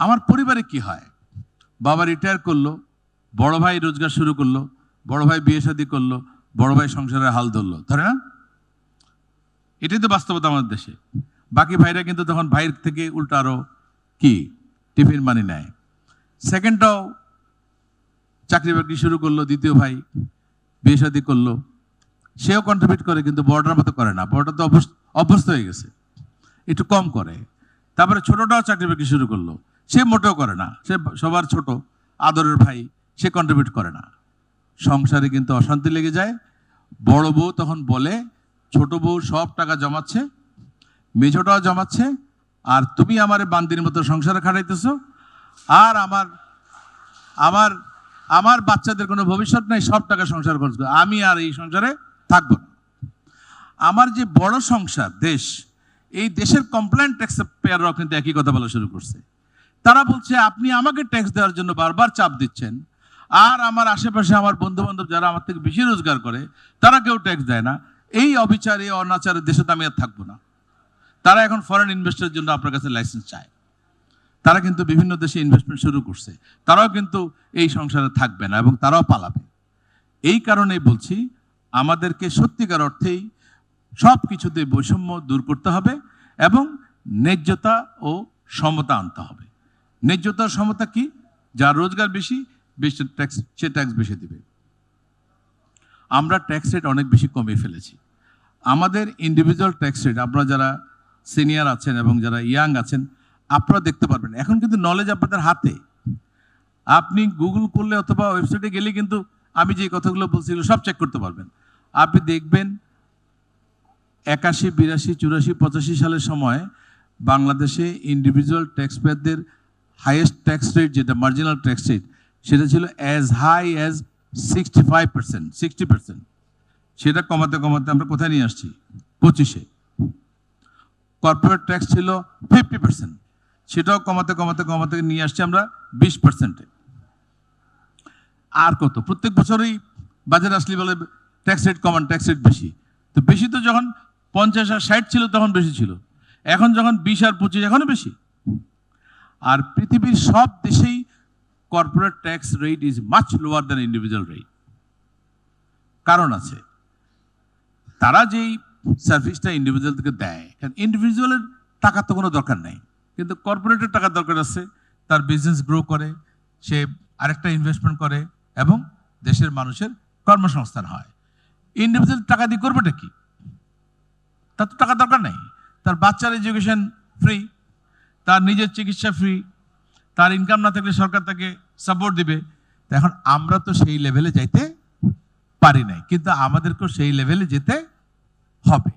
আমার পরিবারে কি হয়, বাবা রিটায়ার করলো, বড় ভাই রোজগার শুরু করলো, বড় ভাই বিয়ে শাদী করলো, বড় ভাই সংসারের হাল ধরলো, ধরে না? এটাই তো বাস্তবতা আমাদের দেশে। বাকি ভাইরা কিন্তু তখন ভাইয়ের থেকে উল্টা আরো কি টিফিন মানি নেয়। সেকেন্ডটাও চাকরি বাকরি শুরু করলো, দ্বিতীয় ভাই বিয়ে শাদী করলো, সেও কন্ট্রিবিউট করে, কিন্তু বড়টার মতো করে না। বড়টা তো অভ্যস্ত হয়ে গেছে, একটু কম করে। তারপরে ছোটটাও চাকরি বাকরি শুরু করলো, সে মোটেও করে না, সে সবার ছোট আদরের ভাই, সে কন্ট্রিবিউট করে না। সংসারে কিন্তু অশান্তি লেগে যায়। বড় বউ তখন বলে ছোট বউ সব টাকা জমাচ্ছে, মেঝোটাও জমাচ্ছে, আর তুমি আমারে বান্দির মতো সংসারে খাটাইতেছো, আর আমার আমার আমার বাচ্চাদের কোনো ভবিষ্যৎ নাই, সব টাকা সংসার খরচ করে, আমি আর এই সংসারে থাকবো না। আমার যে বড় সংসার দেশ, এই দেশের কমপ্লেন্ট ট্যাক্স পেয়াররাও কিন্তু একই কথা বলা শুরু করছে। তারা বলছে আপনি আমাকে ট্যাক্স দেওয়ার জন্য বারবার চাপ দিচ্ছেন, আর আমার আশেপাশে আমার বন্ধু বান্ধব যারা আমার থেকে বেশি রোজগার করে তারা কেউ ট্যাক্স দেয় না। এই অবিচার, এই অনাচারের দেশে তো আমি আর থাকবো না। তারা এখন ফরেন ইনভেস্টরের জন্য আপনার কাছে লাইসেন্স চায়। তারা কিন্তু বিভিন্ন দেশে ইনভেস্টমেন্ট শুরু করছে, তারাও কিন্তু এই সংসারে থাকবে না এবং তারাও পালাবে। এই কারণেই বলছি, আমাদেরকে সত্যিকার অর্থেই সব কিছুতে বৈষম্য দূর করতে হবে এবং ন্যায্যতা ও সমতা আনতে হবে। ন্যায্যতা ও সমতা কি? যার রোজগার বেশি, বেশি ট্যাক্স, সে ট্যাক্স বেশি দিবে। আমরা ট্যাক্স রেট অনেক বেশি কমিয়ে ফেলেছি। আমাদের ইন্ডিভিজুয়াল ট্যাক্স রেট, আপনারা যারা সিনিয়র আছেন এবং যারা ইয়াং আছেন, আপনারা দেখতে পারবেন। এখন কিন্তু নলেজ আপনাদের হাতে, আপনি গুগল করলে অথবা ওয়েবসাইটে গেলে কিন্তু আমি যে কথাগুলো বলছি এগুলো সব চেক করতে পারবেন। আপনি দেখবেন 81, 82, 84, 85 সালের সময় বাংলাদেশে ইন্ডিভিজুয়াল ট্যাক্স পেয়ারদের হাইয়েস্ট ট্যাক্স রেট, যেটা মার্জিনাল ট্যাক্স রেট, সেটা ছিল অ্যাজ হাই অ্যাজ 65%, 60%। সেটা কমাতে কমাতে আমরা কোথায় নিয়ে আসছি? 25-এ। কর্পোরেট ট্যাক্স ছিল 50%, সেটাও কমাতে কমাতে কমাতে নিয়ে আসছি আমরা 20%-এ। আর কত? প্রত্যেক বছরই বাজারে আসলে বলে ট্যাক্স রেট কমান, ট্যাক্স রেট বেশি। তো বেশি তো যখন 50 আর 60 ছিল তখন বেশি ছিল, এখন যখন 20 আর 25 এখনো বেশি। আর পৃথিবীর সব দেশেই corporate tax rate is much lower than individual rate. কারণ আছে, তারা যেই সার্ভিসটা ইন্ডিভিজুয়াল থেকে দেয়, কারণ ইন্ডিভিজুয়ালের টাকার তো কোনো দরকার নেই, কিন্তু কর্পোরেটের টাকার দরকার আছে। তার বিজনেস গ্রো করে, সে আরেকটা ইনভেস্টমেন্ট করে এবং দেশের মানুষের কর্মসংস্থান হয়। ইন্ডিভিজুয়াল টাকা দিয়ে করবেটা কি? তার তো টাকা দরকার নেই। তার বাচ্চার এডুকেশন ফ্রি, তার নিজের চিকিৎসা ফ্রি, তার ইনকাম না থাকলে সরকার তাকে সাপোর্ট দিবে। এখন আমরা তো সেই লেভেলে যাইতে পারি নাই, কিন্তু আমাদেরকেও সেই লেভেলে যেতে হবে।